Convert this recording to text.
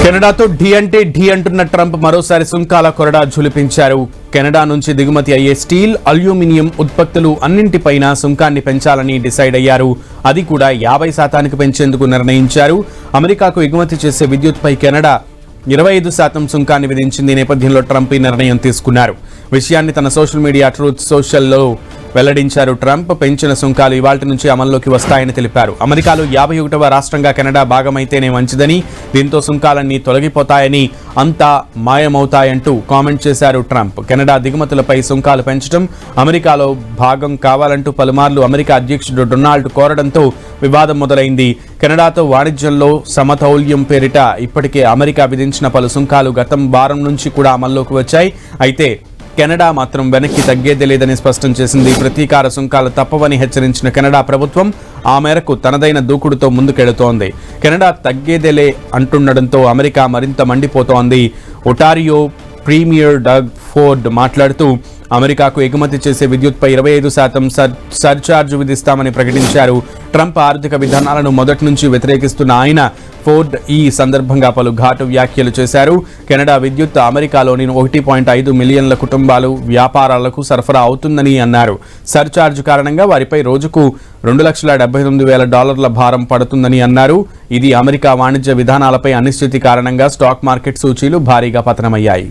కెనడాతో ఢీ అంటే ఢీ అంటున్న ట్రంప్ మరోసారి సుంకాల కొరడా ఝులిపించారు. కెనడా నుంచి దిగుమతి అయ్యే స్టీల్, అల్యూమినియం ఉత్పత్తులు అన్నింటిపైన సుంకాన్ని పెంచాలని డిసైడ్ అయ్యారు. అది కూడా 50% పెంచేందుకు నిర్ణయించారు. అమెరికాకు ఎగుమతి చేసే విద్యుత్పై కెనడా 25% సుంకాన్ని విధించింది. నేపథ్యంలో ట్రంప్ ఈ నిర్ణయం తీసుకున్నారు. విషయాన్ని తన సోషల్ మీడియా ట్రూత్ సోషల్లో వెల్లడించారు. ట్రంప్ పెంచిన సుంకాలు ఇవాల్టి నుంచి అమల్లోకి వస్తాయని తెలిపారు. అమెరికాలో 51వ రాష్ట్రంగా కెనడా భాగమైతేనే మంచిదని, దీంతో సుంకాలన్నీ తొలగిపోతాయని, అంతా మాయమవుతాయంటూ కామెంట్ చేశారు ట్రంప్. కెనడా దిగుమతులపై సుంకాలు పెంచడం అమెరికాలో భాగం కావాలంటూ పలుమార్లు అమెరికా అధ్యక్షుడు డొనాల్డ్ కోరడంతో వివాదం మొదలైంది. కెనడాతో వాణిజ్యంలో సమతౌల్యం పేరిట ఇప్పటికే అమెరికా విధించిన పలు సుంకాలు గతం వారం నుంచి కూడా అమల్లోకి వచ్చాయి. అయితే కెనడా మాత్రం వెనక్కి తగ్గేదే లేదని స్పష్టం చేసింది. ప్రతీకార సుంకాలు తప్పవని హెచ్చరించిన కెనడా ప్రభుత్వం ఆ మేరకు తనదైన దూకుడుతో ముందుకెడుతోంది. కెనడా తగ్గేదేలే అంటుండడంతో అమెరికా మరింత మండిపోతోంది. ఒటారియో ప్రీమియర్ డగ్ ఫోర్డ్ మాట్లాడుతూ అమెరికాకు ఎగుమతి చేసే విద్యుత్పై 25% సర్ఛార్జ్ విధిస్తామని ప్రకటించారు. ట్రంప్ ఆర్థిక విధానాలను మొదటి నుంచి వ్యతిరేకిస్తున్న ఆయన ఫోర్డ్ ఈ సందర్భంగా పలు ఘాటు వ్యాఖ్యలు చేశారు. కెనడా విద్యుత్ అమెరికాలోని 1.5 మిలియన్ల కుటుంబాలు, వ్యాపారాలకు సరఫరా అవుతుందని అన్నారు. సర్ఛార్జ్ కారణంగా వారిపై రోజుకు $2,79,000 భారం పడుతుందని అన్నారు. ఇది అమెరికా వాణిజ్య విధానాలపై అనిశ్చితి కారణంగా స్టాక్ మార్కెట్ సూచీలు భారీగా పతనమయ్యాయి.